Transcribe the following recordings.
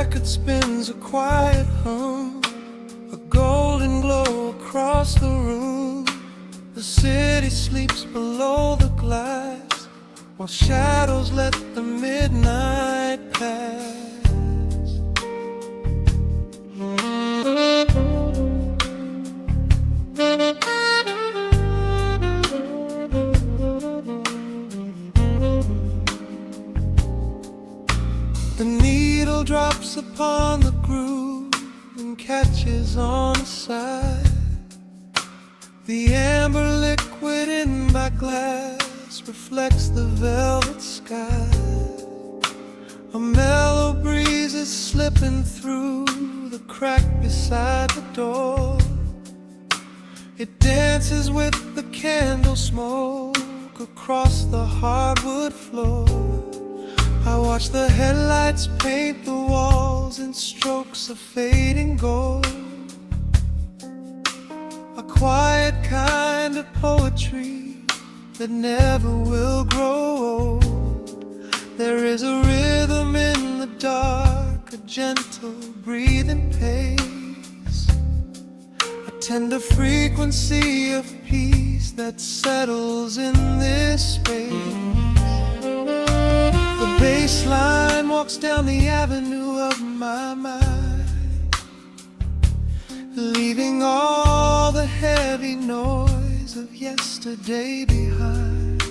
record spins a quiet hum, a golden glow across the room. The city sleeps below the glass, while shadows let the midnight pass. The needle drops upon the groove and catches on the side. The amber liquid in my glass reflects the velvet sky. A mellow breeze is slipping through the crack beside the door. It dances with the candle smoke across the hardwood floor. I watch the headlights paint the walls in strokes of fading gold. A quiet kind of poetry that never will grow old. There is a rhythm in the dark, a gentle breathing pace, a tender frequency of peace that settles in this space. The bass line walks down the avenue of my mind, leaving all the heavy noise of yesterday behind.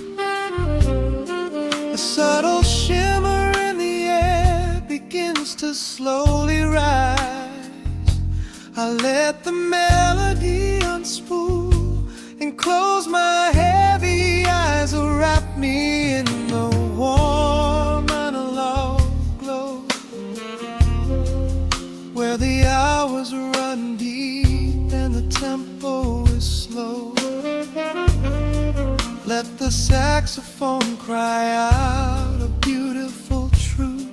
A subtle shimmer in the air begins to slowly rise. I let the melody unspool and close my heavy eyes, wrap me in the warm analog glow, where the hours run deep and the tempo is slow. Let the saxophone cry out a beautiful truth.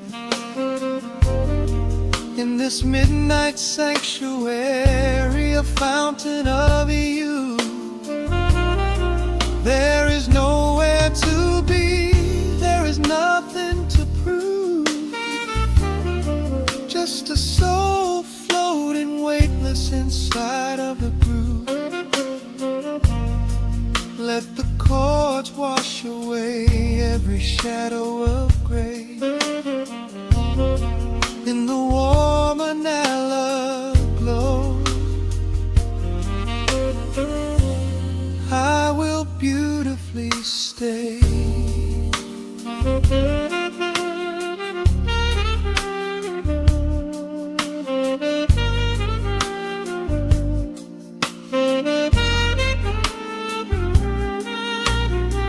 In this midnight sanctuary, a fountain of youth. There is nowhere to be, there is nothing to prove. Just a soul floating weightless inside of the groove. Let the chords wash away every shadow of gray. In the warm analog glow, I will beautifully stay.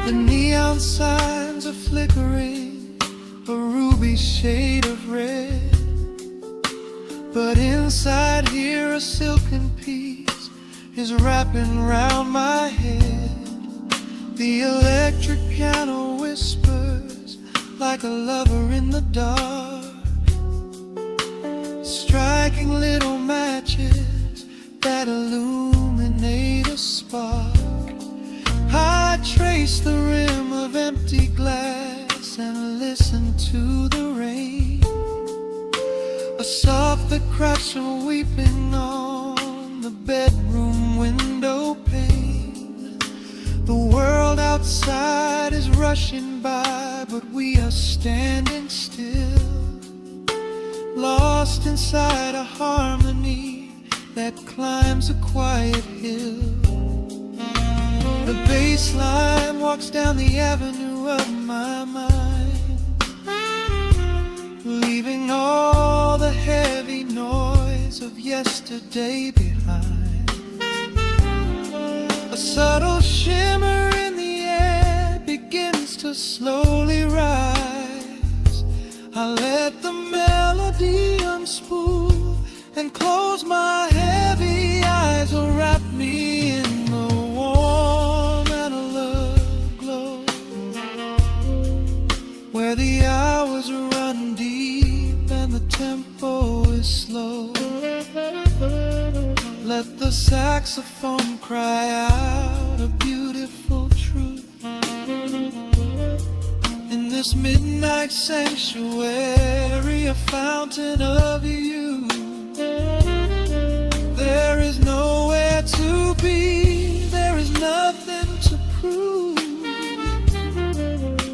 The neon signs are flickering, a ruby shade of red. But inside here a silken peace is wrapping round my head. The electric piano whispers like a lover in the dark, striking little matches that illuminate a spark. I trace the rim of empty glass and listen to the rain, a soft crash weeping on the bedroom window pane. The world outside is rushing by, but we are standing still, lost inside a harmony that climbs a quiet hill. The bass line walks down the avenue of my mind, leaving all the heavy noise of yesterday behind. A subtle shimmer in the air begins to slowly rise. I let the melody unspool and close my heavy eyes, or wrap me in the warm analog glow, where the hours run deep and the tempo is slow. Let the saxophone cry out a beautiful truth. In this midnight sanctuary, a fountain of you. There is nowhere to be, there is nothing to prove.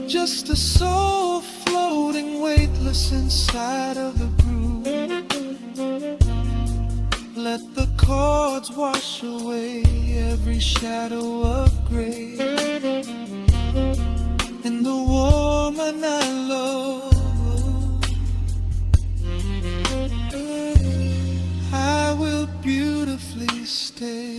Just a soul floating weightless inside of the groove. Let the chords wash away every shadow of gray. In the woman I love, I will beautifully stay.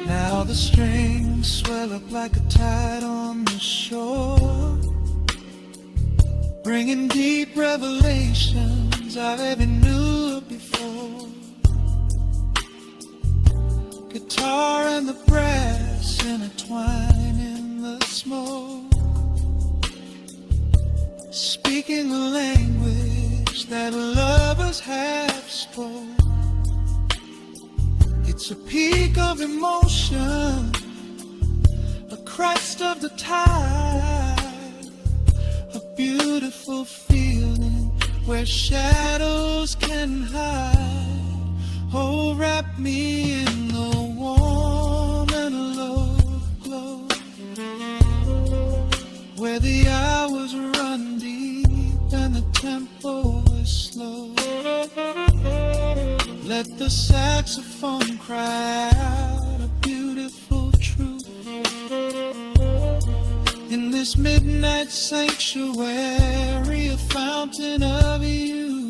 Now the strings swell up like a tide on the shore, bringing deep revelations I've ever knew before. Guitar and the brass intertwine in the smoke, speaking a language that lovers have spoke. It's a peak of emotion, a crest of the tide, a beautiful feeling where shadows can hide. Oh, wrap me in the warm and love glow, where the hours run deep and the tempo is slow. Let the saxophone cry out a beautiful truth. In this midnight sanctuary, a fountain of you.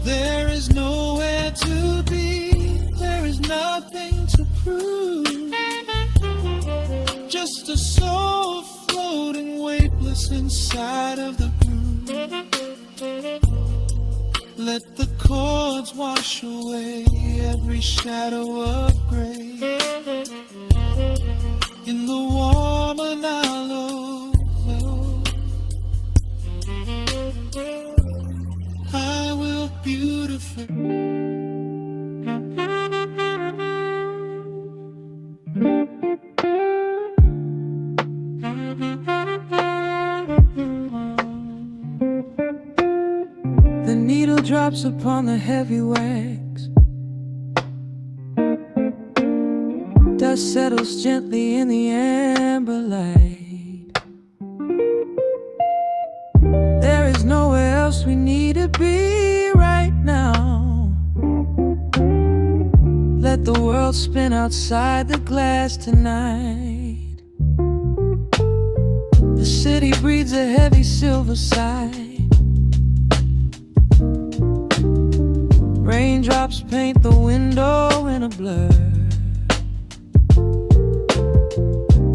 There is nowhere to be, there is nothing to prove. Just a soul floating weightless inside of the groove. Let the chords wash away every shadow of gray. In the warm and hollow, I will beautifully. The needle drops upon the heavy wax. Dust settles gently in the amber light. There is nowhere else we need to be right now. Let the world spin outside the glass tonight. The city breathes a heavy silver sigh. Raindrops paint the window in a blur.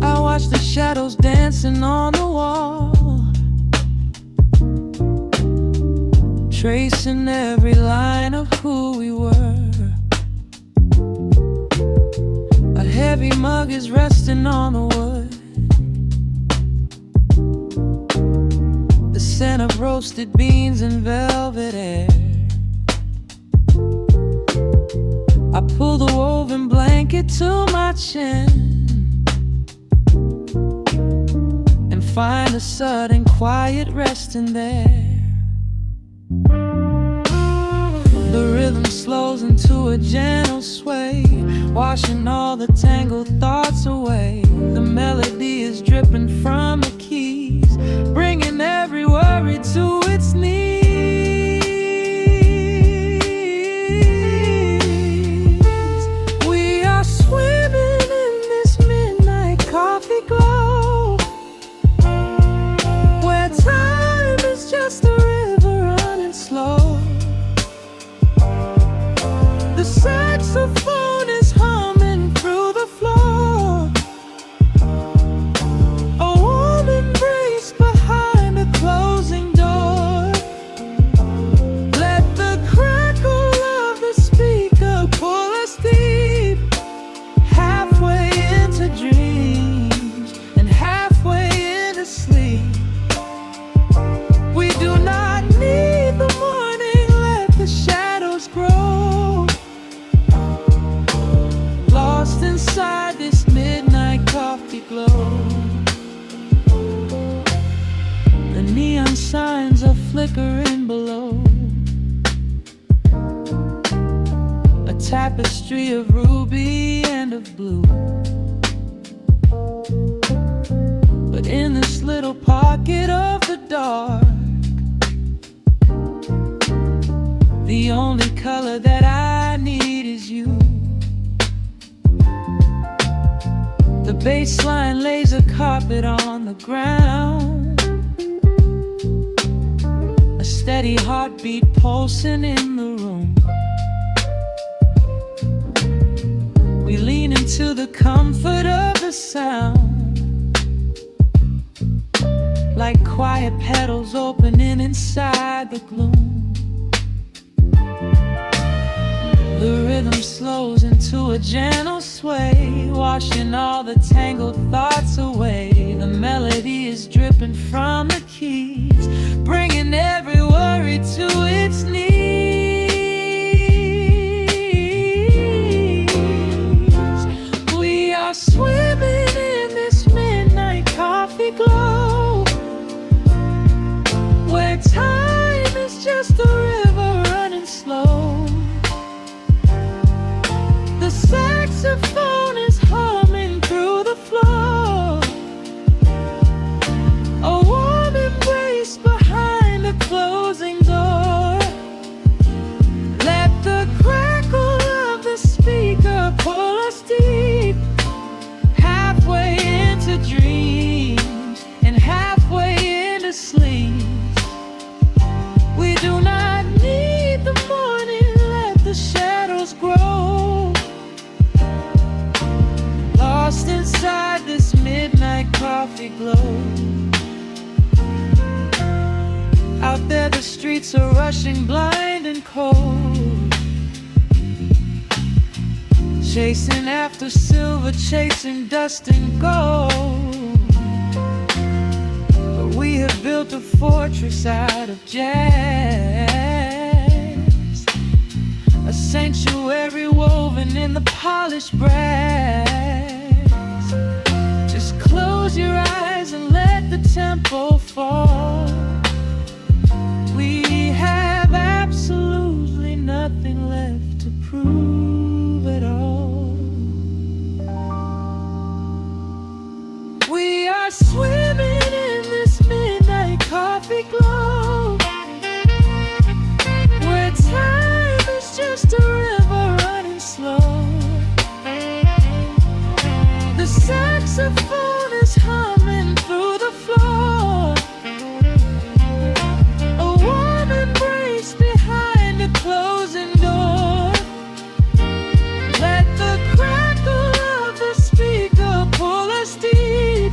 I watch the shadows dancing on the wall, tracing every line of who we were. A heavy mug is resting on the wood. The scent of roasted beans and velvet air. I pull the woven blanket to my chin and find a sudden quiet resting there. The rhythm slows into a gentle sway, washing all the tangled thoughts away. The melody is dripping from the keys, bringing every worry to its knees. Swimming in this midnight coffee glow, where time is just a river running slow. The saxophone is humming through the floor, a warm embrace behind a closing door. tapestry of ruby and of blue. But in this little pocket of the dark, the only color that I need is you. The baseline lays a carpet on the ground, a steady heartbeat pulsing in the room. We lean into the comfort of the sound, like quiet petals opening inside the gloom. The rhythm slows into a gentle sway, washing all the tangled thoughts away. The melody is dripping from the keys, bringing every worry to its knees. We are swimming in this midnight coffee glow, where time is just a river running slow. The saxophone is humming through the floor, a warm embrace behind the closing door. Let the crackle of the speaker pull us deep, halfway into dreams and halfway into sleep. We do not need the morning, let the shadows grow. Lost inside this midnight coffee glow. Out there the streets are rushing blind and cold, chasing after silver, chasing dust and gold. But we have built a fortress out of jazz, a sanctuary woven in the polished brass. Just close your eyes and let the tempo fall. We have absolutely nothing left to prove at all. We are swimming in this midnight coffee glow, where time is just a river running slow. The saxophone is humming through the floor, a warm embrace behind a closing door. Let the crackle of the speaker pull us deep,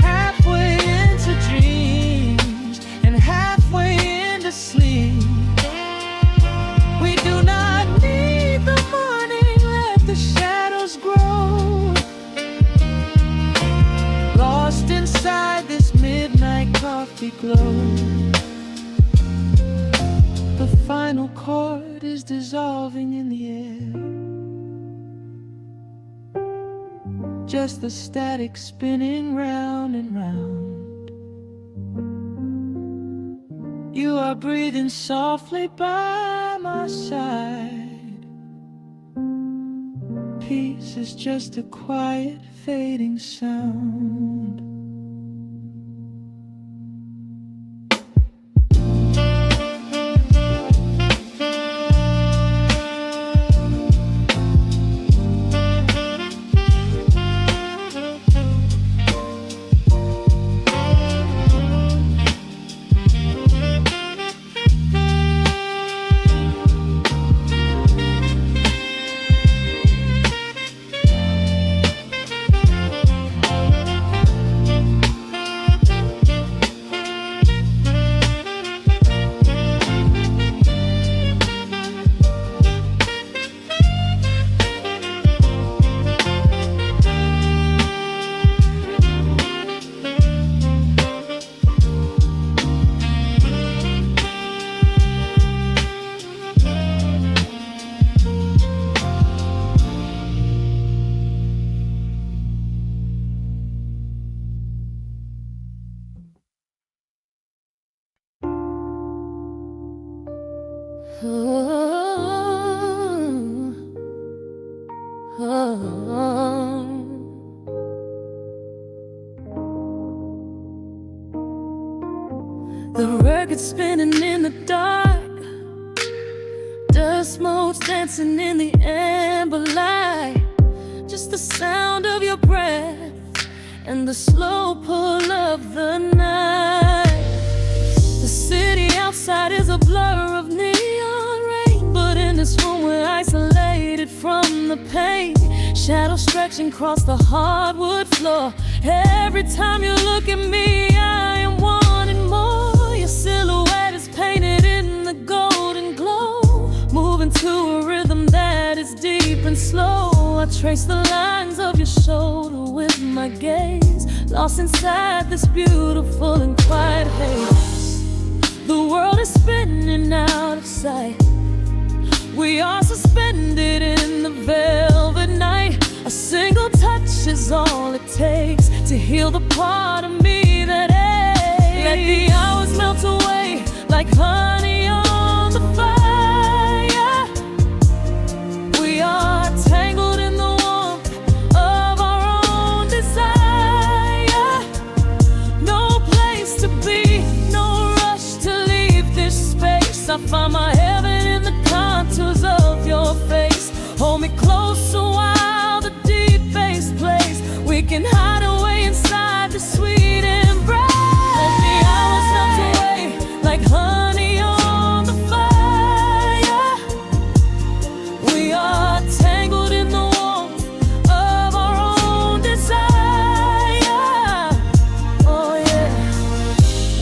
halfway into dreams and halfway into sleep. We do not need the morning, let the shadows grow. Lost inside this midnight coffee glow. The final chord is dissolving in the air, just the static spinning round and round. You are breathing softly by my side. Peace is just a quiet fading sound. just modes dancing in the amber light. Just the sound of your breath and the slow pull of the night. The city outside is a blur of neon rain, but in this room we're isolated from the pain. Shadows stretching across the hardwood floor. Every time you look at me, I am wanting more. Your silhouette is painted in the golden glow, moving to a rhythm that is deep and slow. I trace the lines of your shoulder with my gaze, lost inside this beautiful and quiet haze. The world is spinning out of sight. We are suspended in the velvet night. A single touch is all it takes to heal the part of me that aches. Let the hours melt away like honey on the fire. We are tangled in the warmth of our own desire. No place to be, no rush to leave this space. I find my heaven in the contours of your face. Hold me close a while the deep bass plays. We can hide away inside the sweet embrace. Let the hours melt away like honey on the fire. We are tangled in the warmth of our own desire. Oh yeah.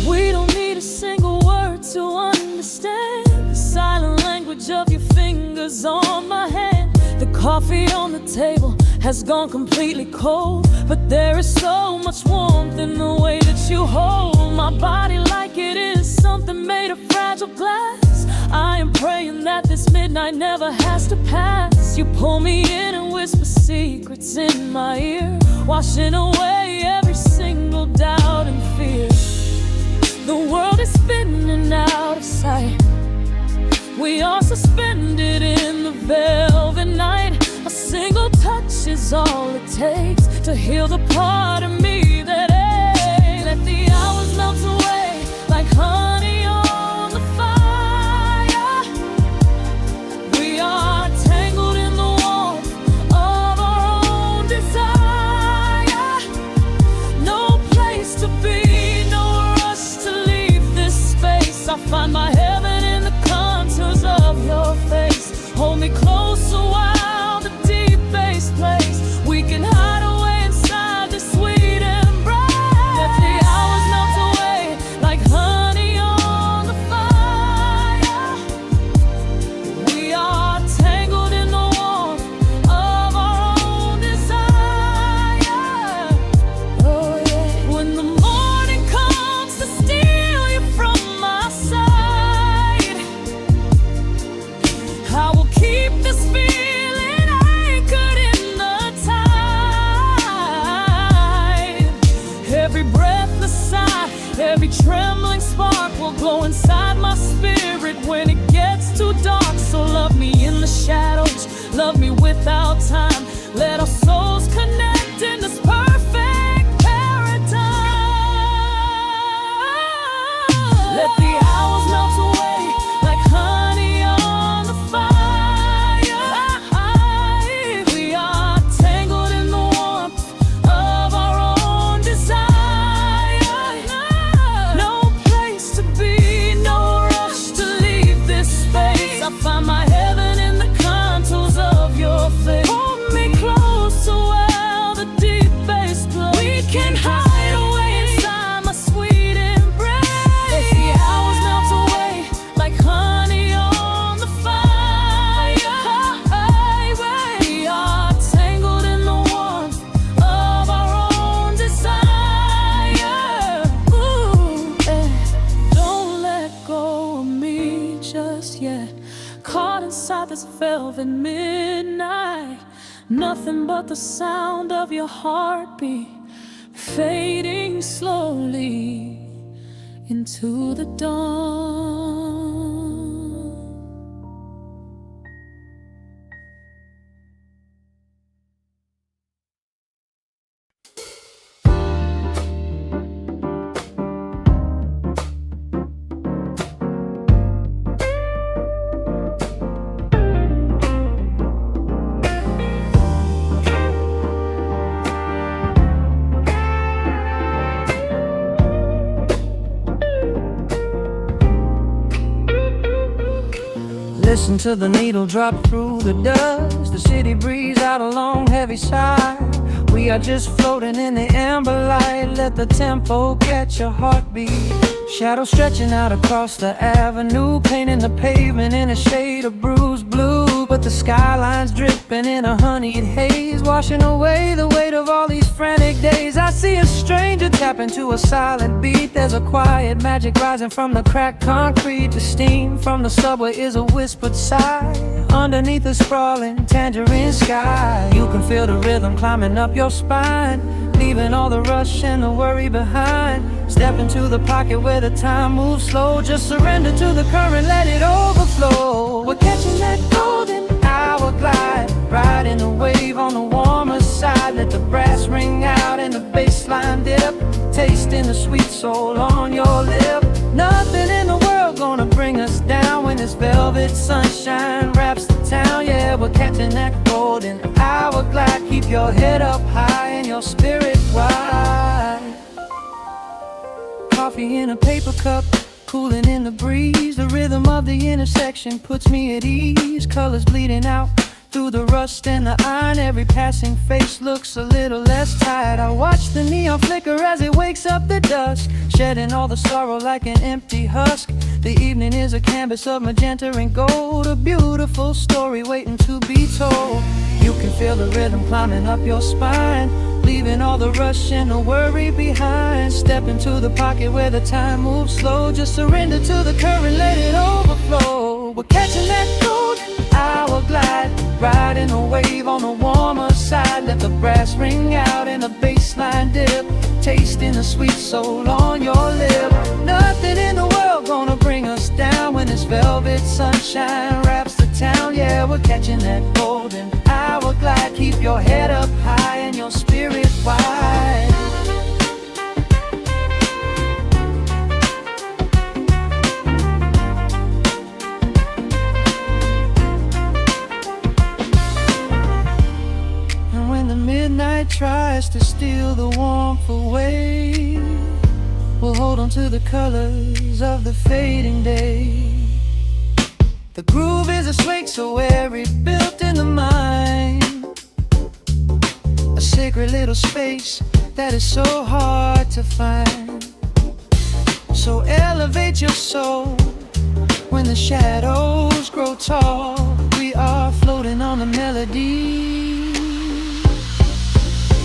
We don't need a single word to understand the silent language of your fingers on my hand. The coffee on the table has gone completely cold, but there is so much warmth in the way that you hold my body like it is something made of fragile glass. I am praying that this midnight never has to pass. You pull me in and whisper secrets in my ear, washing away every single doubt and fear. The world is spinning out of sight. We are suspended in the velvet night. A single touch is all it takes to heal the part of me that aches. Let the hours melt away like honey on the fire. We are tangled in the warmth of our own desire. No place to be, no rush to leave this space. I find my heaven in the contours of your face. Hold me close a while the deep bass plays. We can hide away inside this sweet embrace. Let the hours melt away like honey on the fire. We are tangled in the warmth of our own desire. Oh yeah. When the morning comes to steal you from my side, I will keep this feeling anchored in the tide. Every breathless sigh, every trembling spark will glow inside my spirit when it gets too dark. So love me in the shadows, love me without time. Let our souls connect in this perfect paradise. Let the hours melt away like honey on the fire. We are tangled in the warmth of our own desire. No place to be, no rush to leave this space. I find my heaven in the contours of your face. Hold me close so well the deep bass plays. We can hide away inside my sweet embrace. Let the hours melt away like honey on the fire. We are tangled in the warmth of our own desire. Ooh, don't let go of me just yet. Caught inside this velvet midnight. Nothing but the sound of your heartbeat fading slowly into the dawn. Listen to the needle drop through the dust. The city breeze out a long heavy sigh. We are just floating in the amber light. Let the tempo catch your heartbeat. Shadows stretching out across the avenue, painting the pavement in a shade of bruised blue. But the skyline's dripping in a honeyed haze, washing away the weight of all these frantic days. I see a stranger tap into a silent beat. There's a quiet magic rising from the cracked concrete. The steam from the subway is a whispered sigh underneath the sprawling tangerine sky. You can feel the rhythm climbing up your spine, leaving all the rush and the worry behind. Step into the pocket where the time moves slow. Just surrender to the current, let it overflow. We're catching that golden hour glide, riding the wave on the warmer side. Let the brass ring out and the bass line dip, tasting the sweet soul on your lip. Nothing in the world gonna bring us down when this velvet sunshine wraps the town. Yeah, we're catching that golden hour glide. Keep your head up high and your spirit wide. Coffee in a paper cup, cooling in the breeze. The rhythm of the intersection puts me at ease. Colors bleeding out through the rust and the iron. Every passing face looks a little less tired. I watch the neon flicker as it wakes up the dusk, shedding all the sorrow like an empty husk. The evening is a canvas of magenta and gold, a beautiful story waiting to be told. You can feel the rhythm climbing up your spine, leaving all the rush and the worry behind. Step into the pocket where the time moves slow. Just surrender to the current, let it overflow. We're catching that golden hour glide, riding a wave on the warmer side. Let the brass ring out and the bass line dip, tasting the sweet soul on your lip. Nothing in the world gonna bring us down when this velvet sunshine wraps the town. Yeah, we're catching that golden hour glide. Keep your head up high and your spirit wide. And when the midnight tries to steal the warmth away, we'll hold on to the colors of the fading day. The groove is a swing so airy, built in the mind, a sacred little space that is so hard to find. So elevate your soul when the shadows grow tall. We are floating on the melody,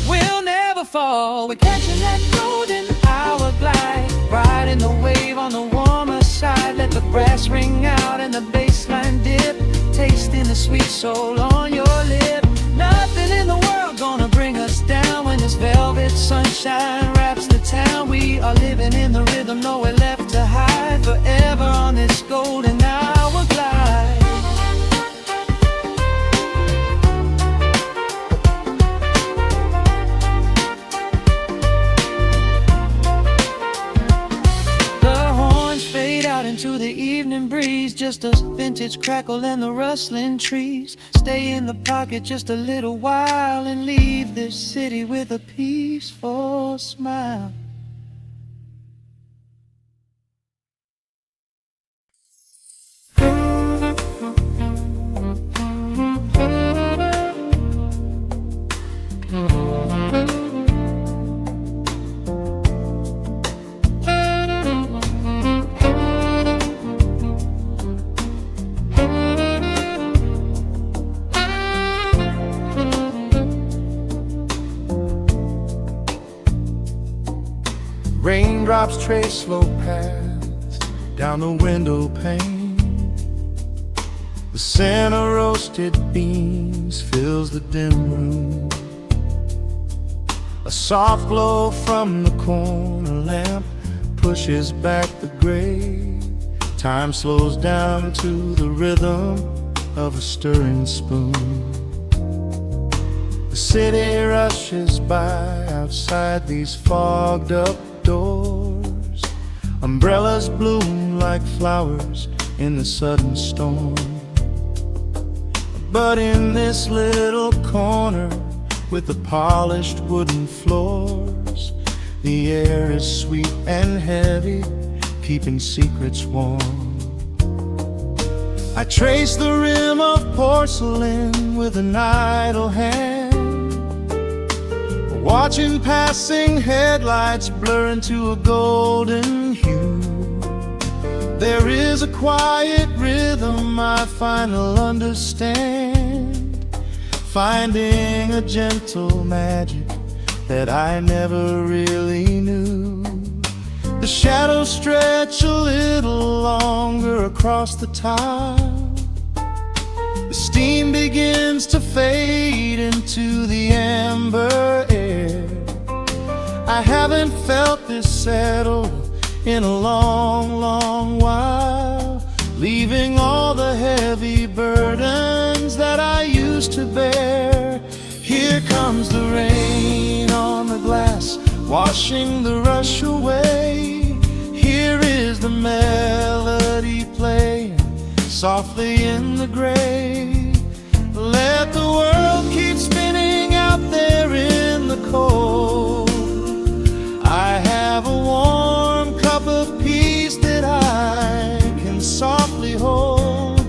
we'll never fall. We're catching that golden hour glide, riding the wave on the warmer side. Let the brass ring out and the bass line dip, tasting the sweet soul on your lip. Nothing in the world gonna bring us down when this velvet sunshine wraps the town. We are living in the rhythm, nowhere left to hide, forever on this golden hour glide. Into the evening breeze, just a vintage crackle and the rustling trees. Stay in the pocket just a little while and leave this city with a peaceful smile. Raindrops trace slow paths down the window pane. The scent of roasted beans fills the dim room. A soft glow from the corner lamp pushes back the gray. Time slows down to the rhythm of a stirring spoon. The city rushes by outside these fogged up doors. Umbrellas bloom like flowers in the sudden storm. But in this little corner with the polished wooden floors, the air is sweet and heavy, keeping secrets warm. I trace the rim of porcelain with an idle hand, watching passing headlights blur into a golden hue. There is a quiet rhythm I finally understand, finding a gentle magic that I never really knew. The shadows stretch a little longer across the tile. The steam begins to fade into the amber air. I haven't felt this settled in a long, long while, leaving all the heavy burdens that I used to bear. Here comes the rain on the glass, washing the rush away. Here is the melody playing softly in the gray. Let the world keep spinning out there in the cold. I have a warm cup of peace that I can softly hold.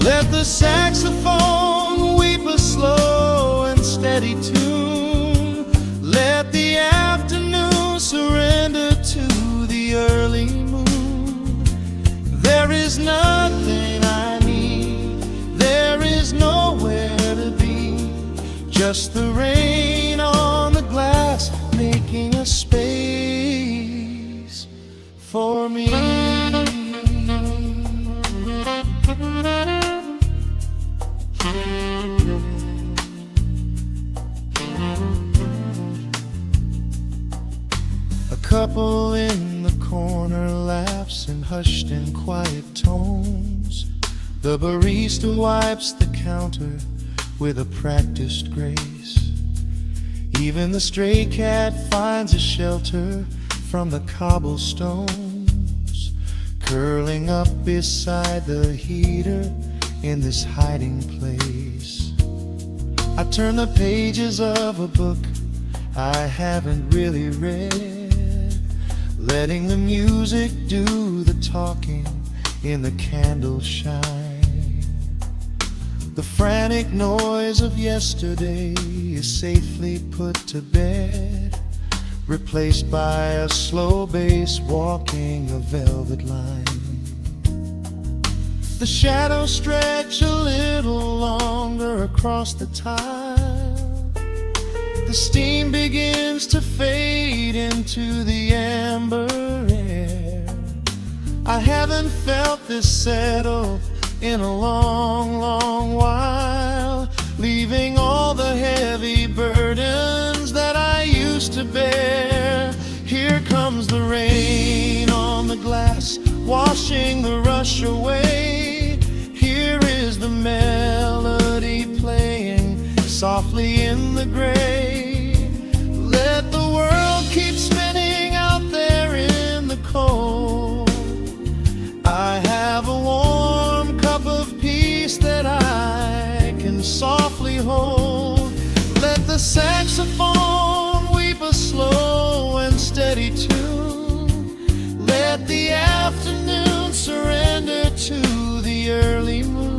Let the saxophone weep a slow and steady tune. Let the afternoon surrender to the early moon. There is nothing I need, there is nowhere to be, just the rain on the glass making a space for me. A couple in the corner laughs in hushed and quiet tones. The barista wipes the counter with a practiced grace. Even the stray cat finds a shelter from the cobblestones, curling up beside the heater in this hiding place. I turn the pages of a book I haven't really read, letting the music do the talking in the candle shine. The frantic noise of yesterday is safely put to bed, replaced by a slow bass walking a velvet line. The shadows stretch a little longer across the tile. The steam begins to fade into the amber air. I haven't felt this settle in a long, long while, leaving all the heavy burdens that I used to bear. Here comes the rain on the glass, washing the rush away. Here is the melody playing softly in the gray. Let the world keep spinning out there in the cold. I have a warm cup of peace that I can softly hold. Let the saxophone weep a slow and steady tune. Let the afternoon surrender to the early moon.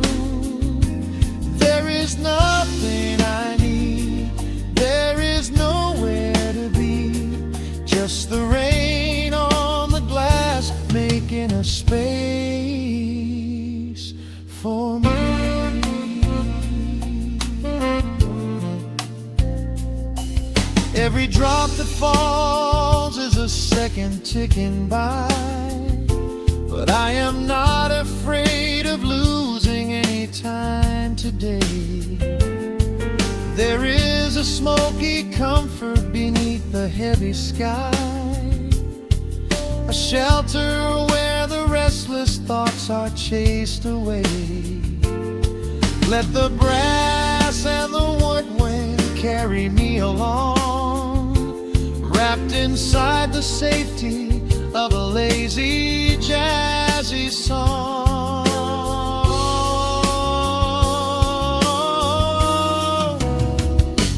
There is nothing I need, there is nowhere to be, just the rain on the glass making a space for me. Every drop that falls is a second ticking by, but I am not afraid of losing any time today. There is a smoky comfort beneath the heavy sky, a shelter where the restless thoughts are chased away. Let the brass and the woodwind carry me along, wrapped inside the safety of a lazy, jazzy song.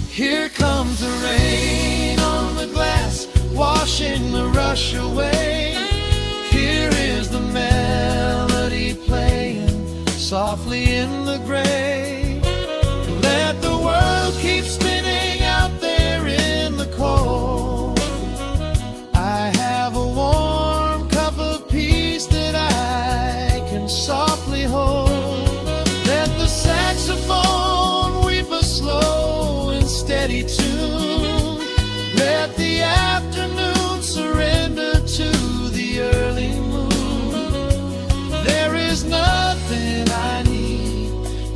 Here comes the rain on the glass, washing the rush away. Here is the melody playing softly in the gray. Let the world keep spinning out there in the cold. I have a warm cup of peace that I can softly hold. Let the saxophone weep a slow and steady tune. Let the afternoon surrender to the early moon. There is nothing I need,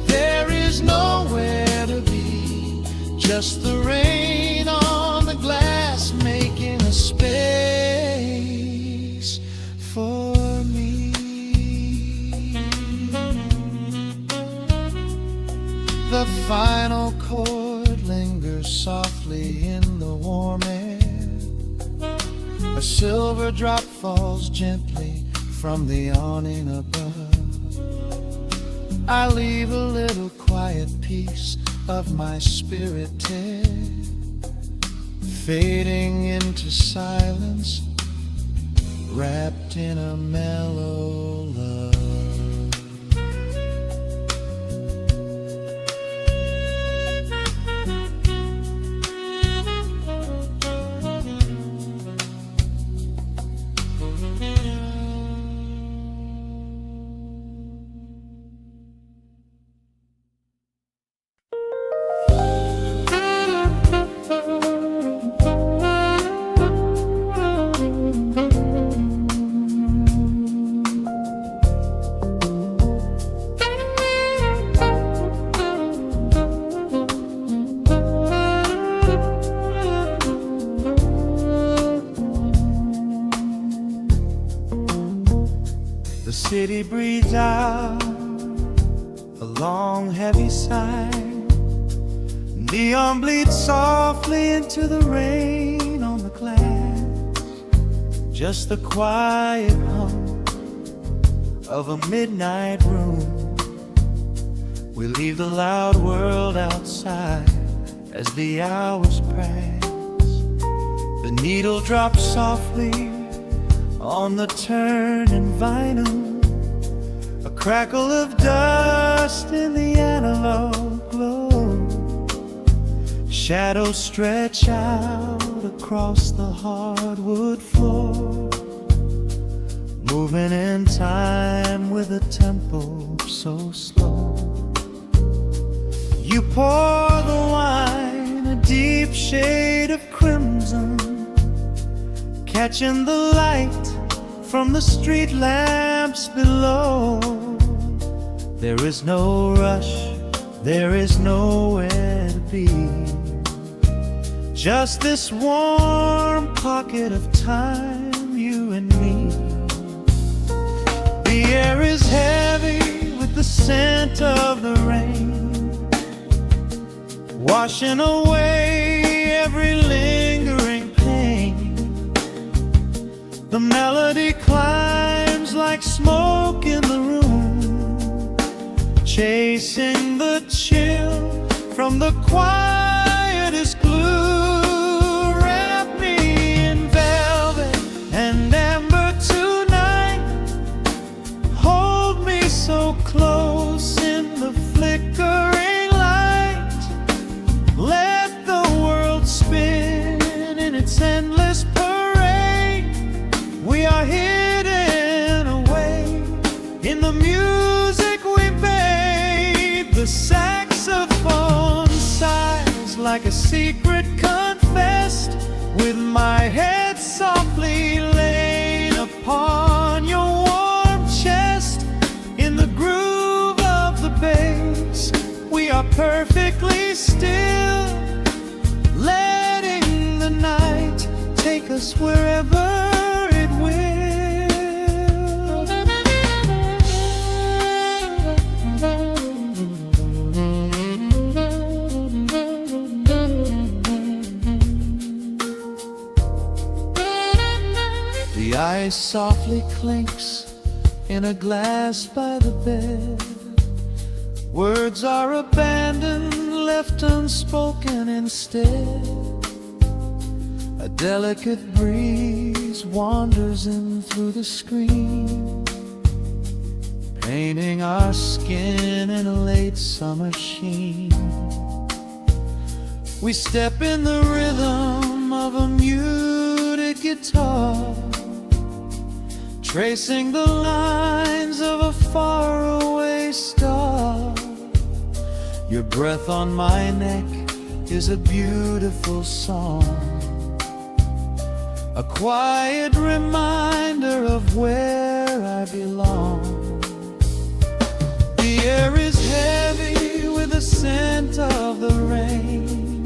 there is nowhere to be, just the rain on the glass making a space for me. The final chord lingers softly in the warm air. A silver drop falls gently from the awning above. I leave a little quiet piece of my spirit tear, fading into silence, wrapped in a mellow love. The city breathes out a long heavy sigh. Neon bleeds softly into the rain on the glass. Just the quiet hum of a midnight room. We leave the loud world outside as the hours pass. The needle drops softly on the turning vinyl. A crackle of dust in the analog glow. Shadows stretch out across the hardwood floor, moving in time with a tempo so slow. You pour the wine, a deep shade of crimson, catching the light from the street lamps below. There is no rush, there is nowhere to be, just this warm pocket of time, you and me. The air is heavy with the scent of the rain, washing away every lingering pain. The melody climbs like smoke in the room, chasing the chill from the quietest glue. Wrap me in velvet and amber tonight, hold me so close in the flickering light. Let the world spin in its endless parade. We are hidden away in the music we made. The saxophone sighs like a secret confessed, with my head softly laid upon your warm chest. In the groove of the bass, we are perfectly still, letting the night take us wherever it will. The ice softly clinks in a glass by the bed. Words are abandoned, left unspoken instead. A delicate breeze wanders in through the screen, painting our skin in a late summer sheen. We step in the rhythm of a muted guitar, tracing the lines of a faraway star. Your breath on my neck is a beautiful song, a quiet reminder of where I belong. The air is heavy with the scent of the rain,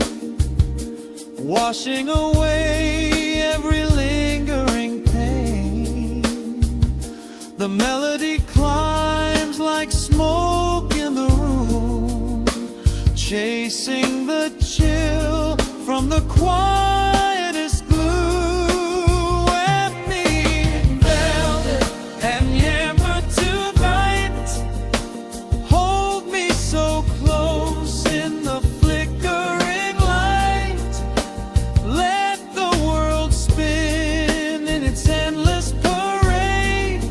washing away every lingering pain. The melody climbs like smoke in the room, chasing the chill from the quietest blue. And me in velvet and amber tonight, hold me so close in the flickering light. Let the world spin in its endless parade.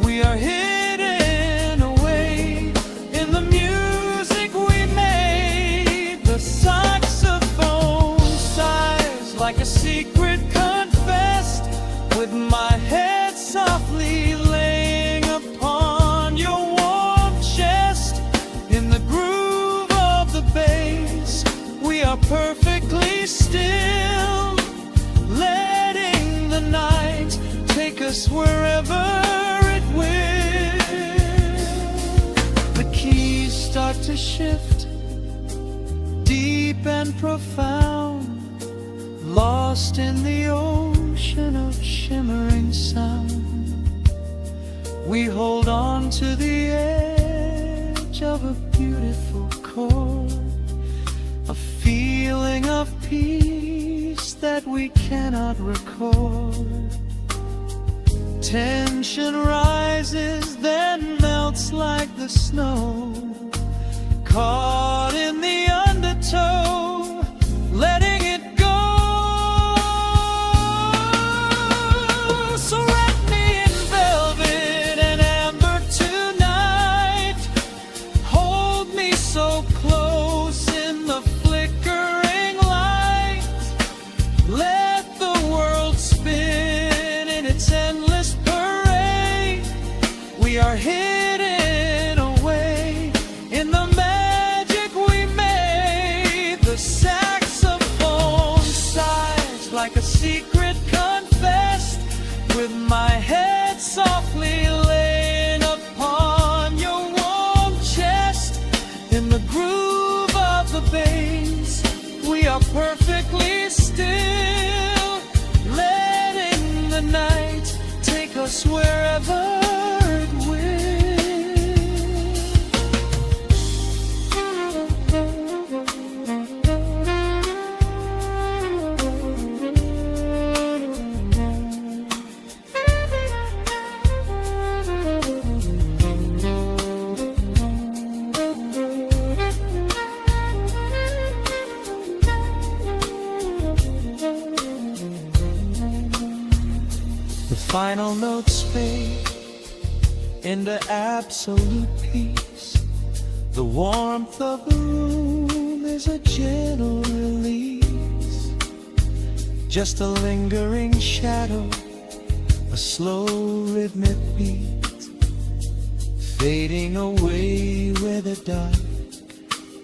We are hidden away in the music we made. The saxophone sighs like a secret confessed, with my head softly laying upon your warm chest. In the groove of the bass, we are perfectly still, letting the night take us wherever it will. The keys start to shift, deep and profound, lost in the ocean of shimmering sound. We hold on to the edge of a beautiful chord, a feeling of peace that we cannot record. Tension rises, then melts like the snow, caught in the undertow, letting it go. So wrap me in velvet and amber tonight, hold me so close in the flickering light. Let the world spin in its endless parade. We are hidden away in the magic we made. The saxophone sighs like a secret confessed, with my head softly laying upon your warm chest. In the groove of the bass, we are perfectly still, letting the night take us wherever it will. The final notes fade into absolute peace. The warmth of the room is a gentle release, just a lingering shadow, a slow rhythmic beat, fading away where the dark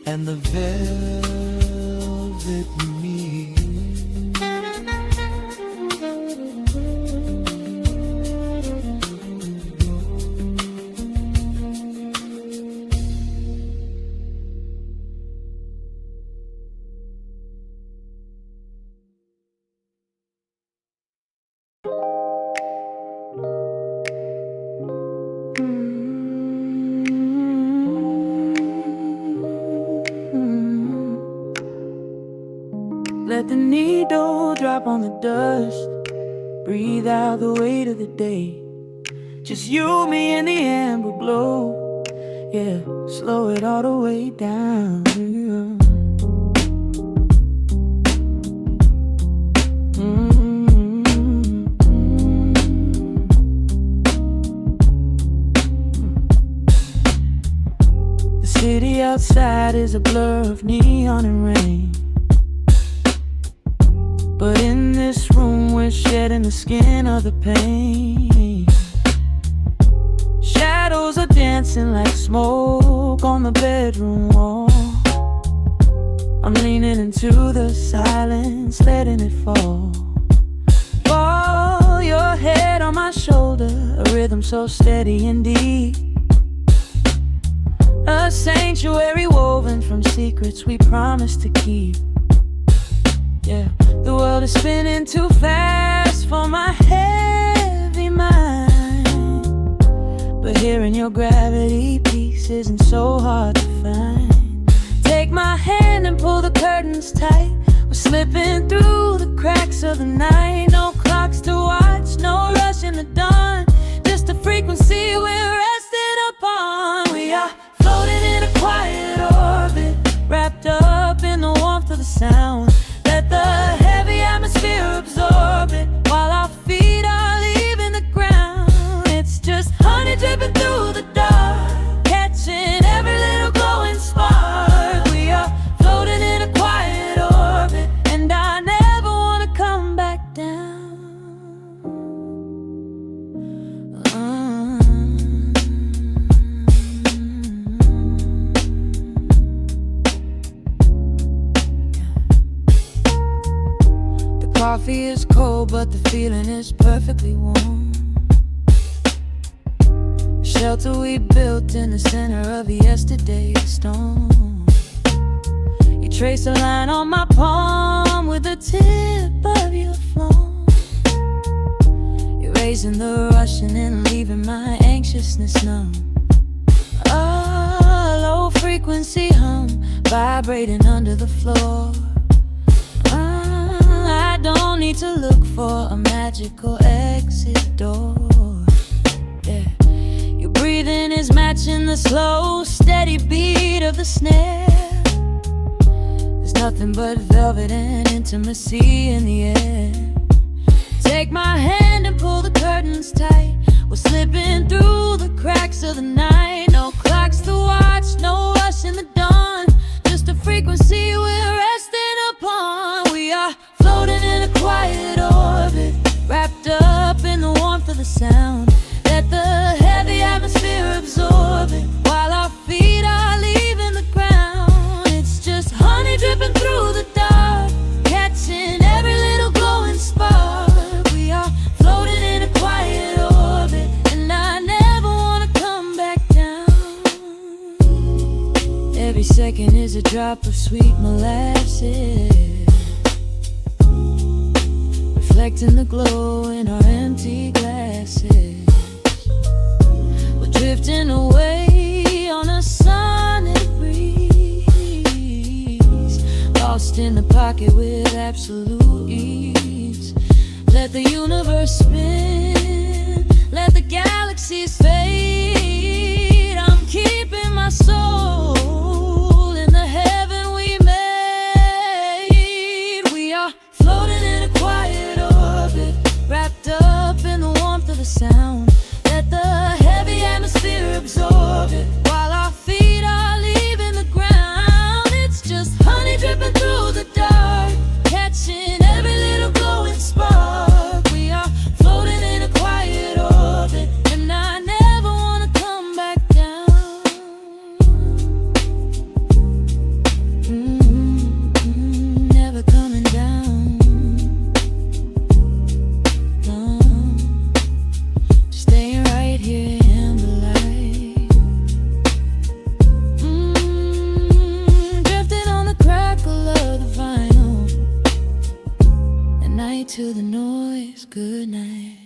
and the velvet meet. Let the needle drop on the dust, breathe out the weight of the day. Just you, me, and the amber glow. Yeah, slow it all the way down. outside is a blur of neon and rain, but in this room we're shedding the skin of the pain. Shadows are dancing like smoke on the bedroom wall. I'm leaning into the silence, letting it fall. Fall your head on my shoulder, a rhythm so steady and deep, a sanctuary woven from secrets we promised to keep. Yeah, the world is spinning too fast for my heavy mind, but hearing your gravity piece isn't so hard to find. Take my hand and pull the curtains tight. We're slipping through the cracks of the night. No clocks to watch, no rush in the dawn, just a frequency we're resting upon. We are floating in a quiet orbit, wrapped up in the warmth of the sound. Let the heavy atmosphere absorb it, while our feet are leaving the ground. It's just honey dripping through the dark, catching every little glowing spark. We are floating in a quiet orbit, and I never want to come back down. Coffee is cold, but the feeling is perfectly warm. Shelter we built in the center of yesterday's storm. You trace a line on my palm with the tip of your phone, erasing the rushing and leaving my anxiousness numb. A low frequency hum vibrating under the floor. I don't need to look for a magical exit door. Yeah, your breathing is matching the slow, steady beat of the snare. There's nothing but velvet and intimacy in the air. Take my hand and pull the curtains tight. We're slipping through the cracks of the night. No clocks to watch, no rush in the dawn, just a frequency we're resting upon. We are floating in a quiet orbit, wrapped up in the warmth of the sound. Let the heavy atmosphere absorb it, while our feet are leaving the ground. It's just honey dripping through the dark, catching every little glowing spark. We are floating in a quiet orbit, and I never want to come back down. Every second is a drop of sweet molasses, reflecting the glow in our empty glasses. We're drifting away on a sonic breeze, lost in the pocket with absolute ease. Let the universe spin, let the galaxies fade. I'm keeping my soul in the heaven we made. We are floating in a quiet orbit, wrapped up in the warmth of the sound. Let the heavy atmosphere absorb it, while our feet are leaving the ground. It's just honey dripping through the dark, catching every little glowing spark. We are floating in a quiet orbit, and I never want to come back down. Never coming down. No, just staying right here in the light. Drifting on the crackle of the vinyl, at night to the noise, good night.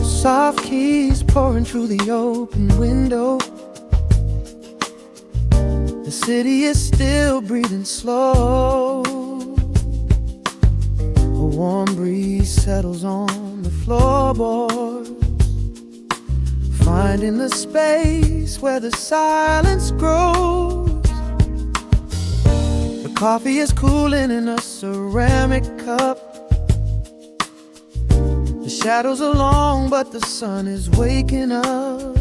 Soft keys pouring through the open window. The city is still breathing slow. warm breeze settles on the floorboards, finding the space where the silence grows. The coffee is cooling in a ceramic cup. The shadows are long, but the sun is waking up.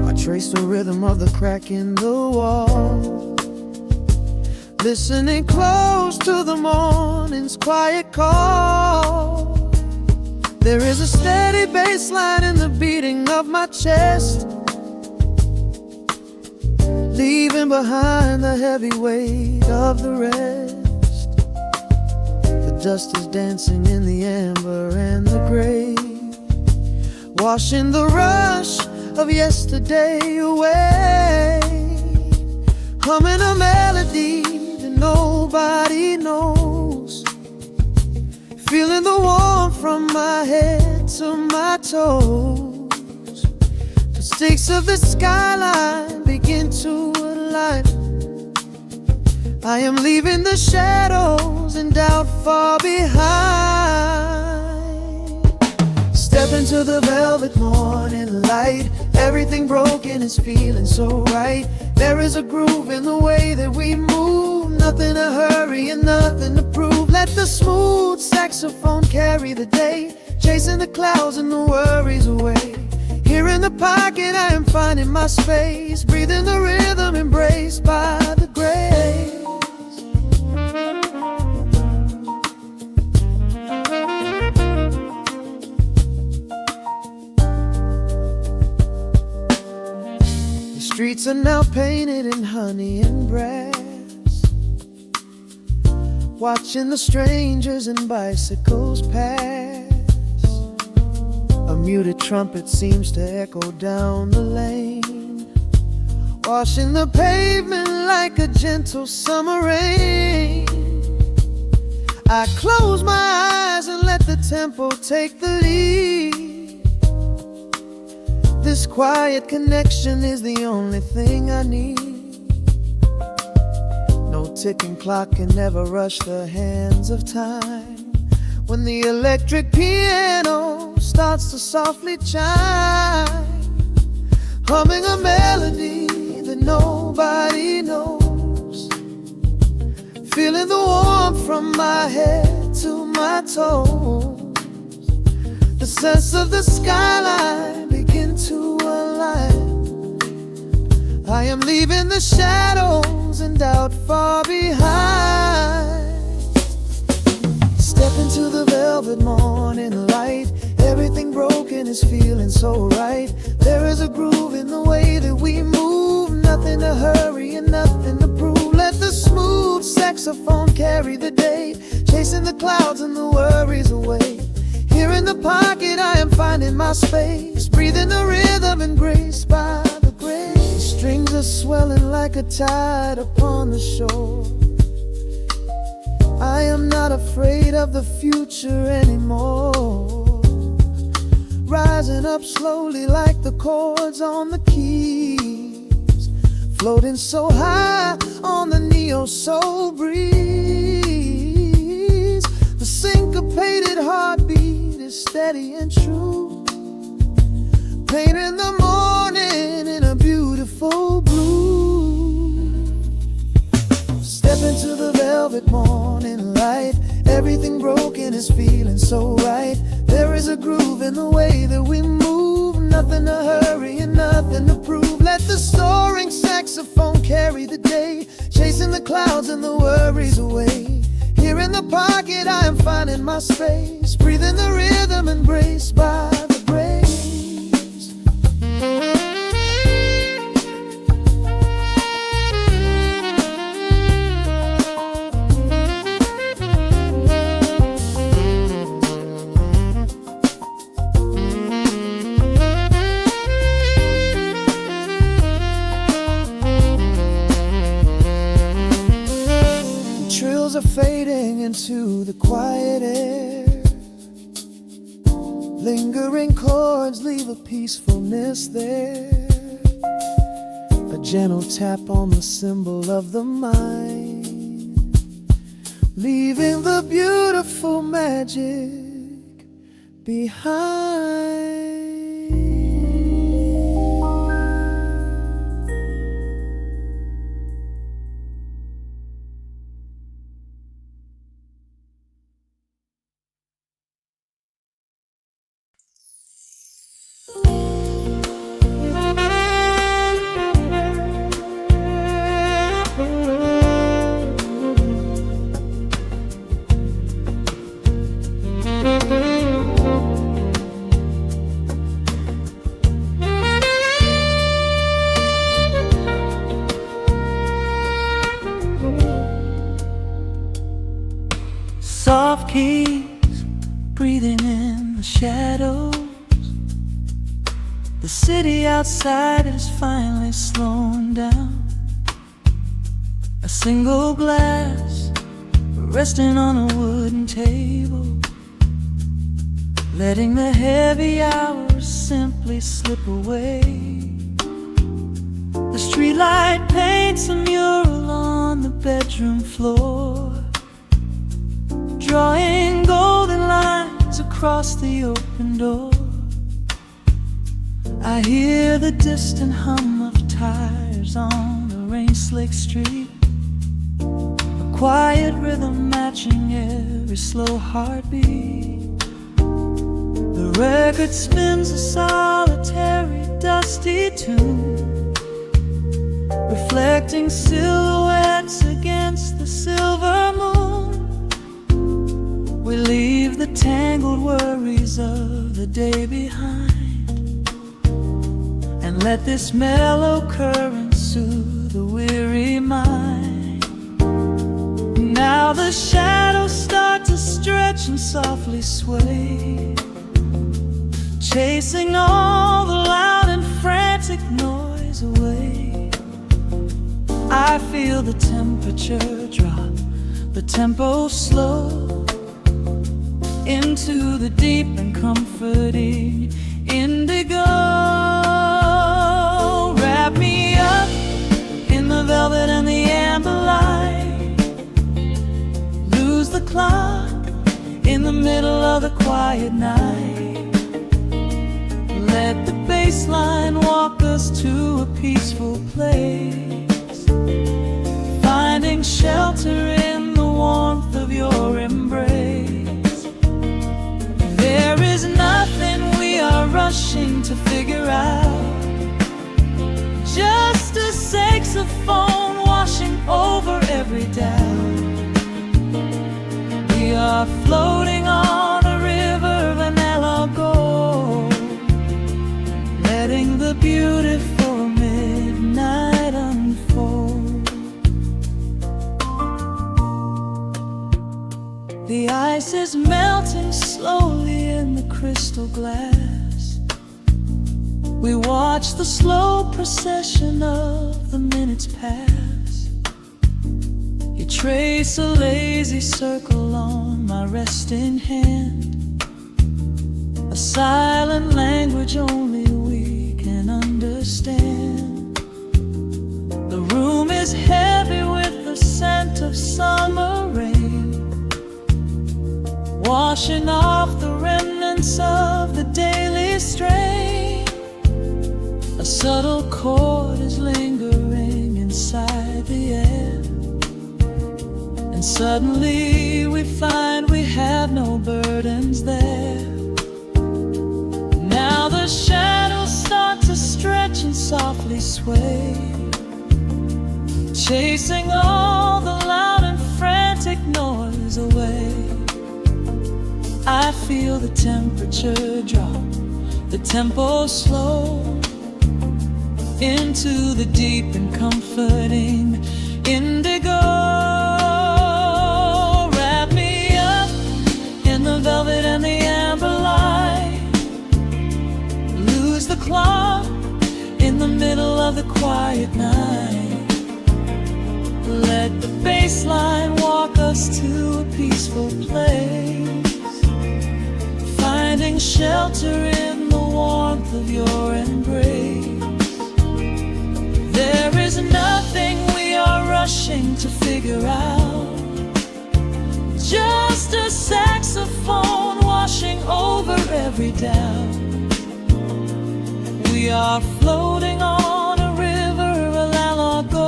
I trace the rhythm of the crack in the wall, listening close to the morning's quiet call. There is a steady bass line in the beating of my chest, leaving behind the heavy weight of the rest. The dust is dancing in the amber and the gray, washing the rush of yesterday away. Humming a melody that nobody knows, feeling the warmth from my head to my toes. The stakes of the skyline begin to align. I am leaving the shadows and doubt far behind. Step into the velvet morning light. Everything broken is feeling so right. There is a groove in the way that we move, nothing to hurry and nothing to prove. Let the smooth saxophone carry the day, chasing the clouds and the worries away. Here in the pocket I am finding my space, breathing the rhythm embraced by the grace. Streets are now painted in honey and brass, watching the strangers and bicycles pass. A muted trumpet seems to echo down the lane, washing the pavement like a gentle summer rain. I close my eyes and let the tempo take the lead. This quiet connection is the only thing I need. No ticking clock can never rush the hands of time. When the electric piano starts to softly chime, humming a melody that nobody knows, feeling the warmth from my head to my toes. The sense of the skyline begin to align. I am leaving the shadows and doubt far behind. Step into the velvet morning light. Everything broken is feeling so right. There is a groove in the way that we move, nothing to hurry and nothing to prove. Let the smooth saxophone carry the day, chasing the clouds and the worries away. Here in the pocket I am finding my space, breathing the rhythm and grace by the grace. Strings are swelling like a tide upon the shore. I am not afraid of the future anymore, rising up slowly like the chords on the keys, floating so high on the neo-soul breeze. The syncopated heartbeat is steady and true, painting the morning in a beautiful blue. Step into the velvet morning light. Everything broken is feeling so right. There is a groove in the way that we move, nothing to hurry and nothing to prove. Let the soaring saxophone carry the day, chasing the clouds and the worries away. Here in the pocket I am finding my space, breathing the rhythm embraced by the grace. Trills are fading into the quiet air. Lingering chords leave a peacefulness there. A gentle tap on the cymbal of the mind, leaving the beautiful beautiful magic behind. Soft keys breathing in the shadows. The city outside is finally slowing down. A single glass resting on a wooden table, letting the heavy hours simply slip away. The streetlight paints a mural on the bedroom floor, drawing golden lines across the open door. I hear the distant hum of tires on the rain-slicked street, a quiet rhythm matching every slow heartbeat. The record spins a solitary, dusty tune, reflecting silhouettes against the silver moon. We leave the tangled worries of the day behind, and let this mellow current soothe the weary mind. Now the shadows start to stretch and softly sway, chasing all the loud and frantic noise away. I feel the temperature drop, the tempo slow, into the deep and comforting indigo. Wrap me up in the velvet and the amber light, lose the clock in the middle of the quiet night. Let the bass line walk us to a peaceful place, finding shelter in the warmth of your embrace. There is nothing we are rushing to figure out, just a saxophone washing over every doubt. We are floating on a river vanilla gold, letting the beautiful midnight unfold. The ice is melting slowly in the crystal glass. We watch the slow procession of the minutes pass. You trace a lazy circle on my resting hand, a silent language only we can understand. The room is heavy with the scent of summer rain, washing off the remnants of the daily strain. A subtle chord is lingering inside the air, and suddenly we find we have no burdens there. Now the shadows start to stretch and softly sway, chasing all the loud and frantic noise away. I feel the temperature drop, the tempo slow, into the deep and comforting indigo. Wrap me up in the velvet and the amber light, lose the clock in the middle of the quiet night. Let the bass line walk us to a peaceful place, finding shelter in the warmth of your embrace. There is nothing we are rushing to figure out, just a second every doubt. We are floating on a river, allow our go,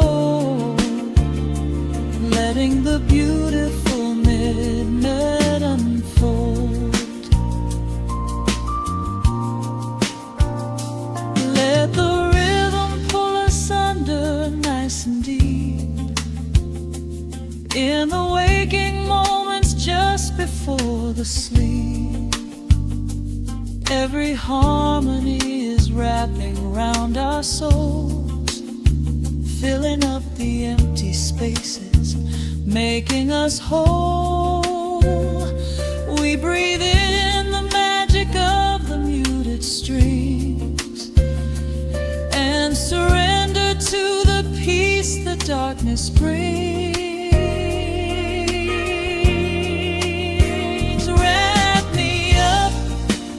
letting the beautiful midnight unfold. Let the rhythm pull us under nice and deep, in the waking moments just before the sleep. Every harmony is wrapping around our souls, filling up the empty spaces, making us whole. We breathe in the magic of the muted strings and surrender to the peace that darkness brings. Wrap me up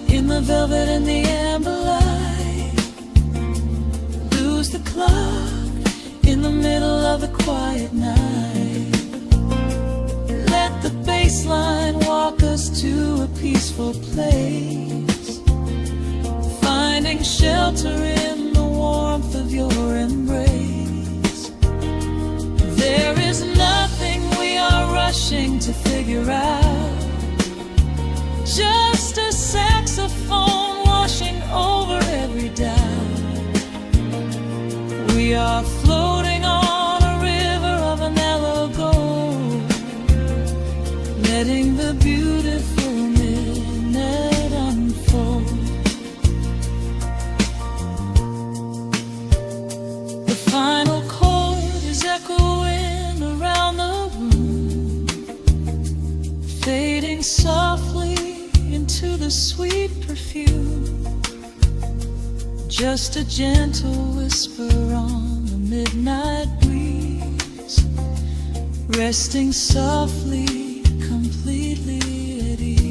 in the velvet and the amber light, lose the clock in the middle of the quiet night. Let the bass line walk us to a peaceful place, finding shelter in the warmth of your embrace. There is nothing we are rushing to figure out, just a saxophone washing over every doubt. We are floating on a river of vanilla gold, letting the beautiful midnight unfold. The final chord is echoing around the room, fading softly into the sweet perfume. Just a gentle whisper on the midnight breeze, resting softly, completely at ease.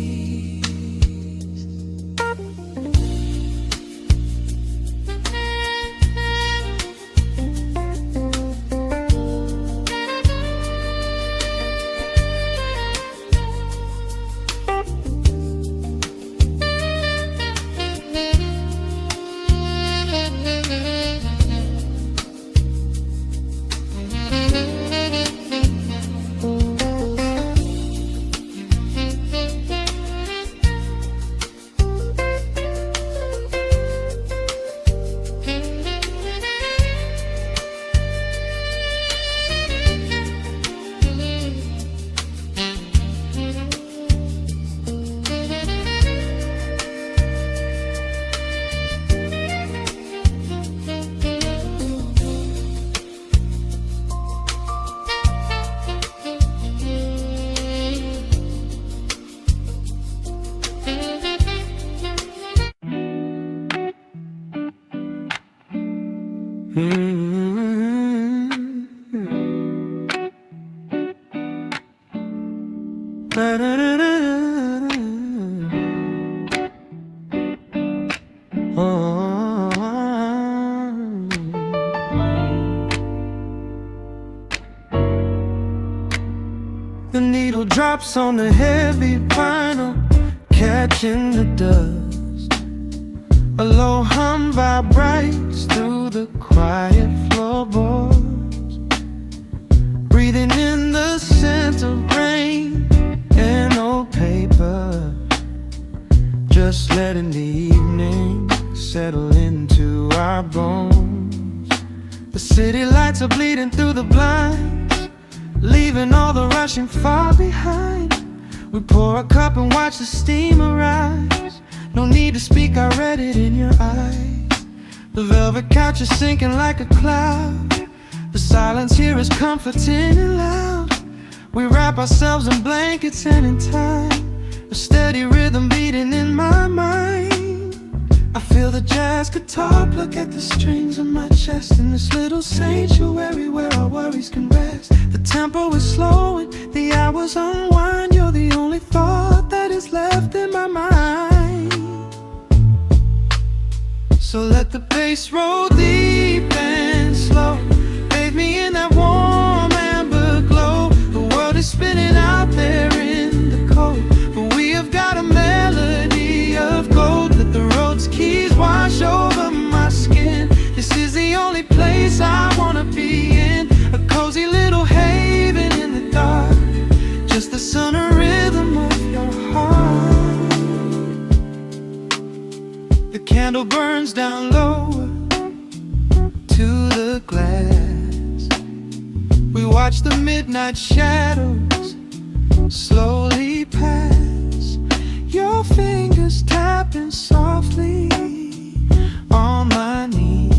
The needle drops on the heavy vinyl, catching the dust. A low hum vibrates through the quiet floorboards, breathing in the scent of rain and old paper, just letting the evening settle into our bones. The city lights are bleeding through the blinds, leaving all the rushing far behind. We pour a cup and watch the steam arise. No need to speak, I read it in your eyes. The velvet couch is sinking like a cloud. The silence here is comforting and loud. We wrap ourselves in blankets and in time, a steady rhythm beating in my mind. I feel the jazz guitar pluck at the strings of my chest, in this little sanctuary where our worries can rest. The tempo is slowing, the hours unwind. You're the only thought that is left in my mind. So let the bass roll deep and slow, bathe me in that warm amber glow. The world is spinning out there in the cold, but we have got a melody of gold. candle burns down lower to the glass. We watch the midnight shadows slowly pass. Your fingers tapping softly on my knee,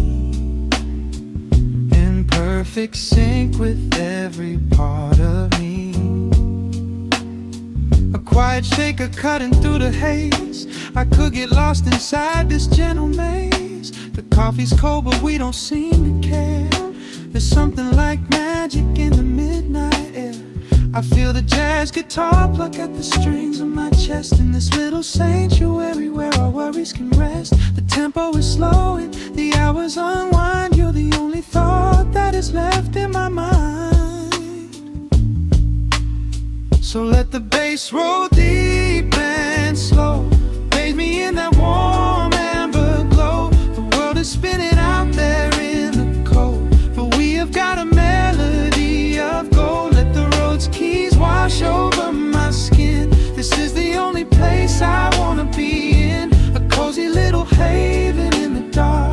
in perfect sync with every part of me. A quiet shaker cutting through the haze. I could get lost inside this gentle maze. The coffee's cold but we don't seem to care. There's something like magic in the midnight air. I feel the jazz guitar pluck at the strings of my chest, in this little sanctuary where our worries can rest. The tempo is slowing, the hours unwind. You're the only thought that is left in my mind. So let the bass roll deep and slow, bathe me in that warm amber glow. The world is spinning out there in the cold, but we have got a melody of gold. Let the road's keys wash over my skin. This is the only place I wanna be in, a cozy little haven in the dark,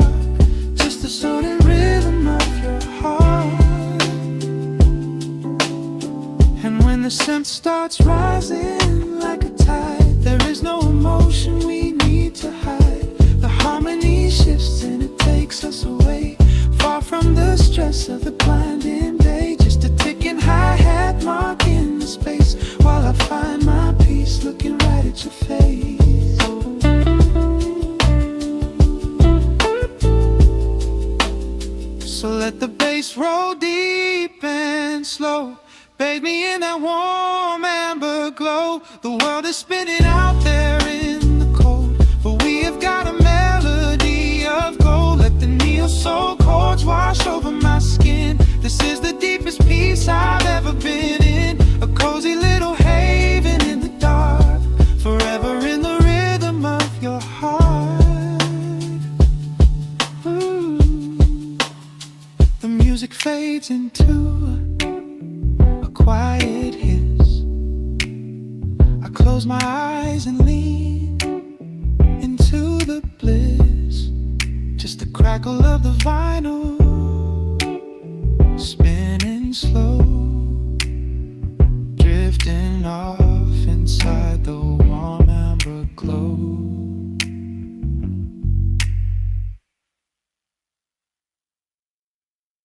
just the sound and rhythm of your heart. And when the scent starts rising like a tide, there is no emotion we need to hide. The harmony shifts and it takes us away, far from the stress of the blinding day. Just a ticking hi-hat marking the space, while I find my peace looking right at your face. So let the bass roll deep and slow, bathe me in that warm amber glow. The world is spinning out there in the cold, but we have got a melody of gold. Let the neo-soul chords wash over my skin. This is the deepest peace I've ever been in, a cozy little haven in the dark, forever in the rhythm of your heart. Ooh. The music fades into a quiet hiss. I close my eyes and lean into the bliss, just the crackle of the vinyl spinning slow.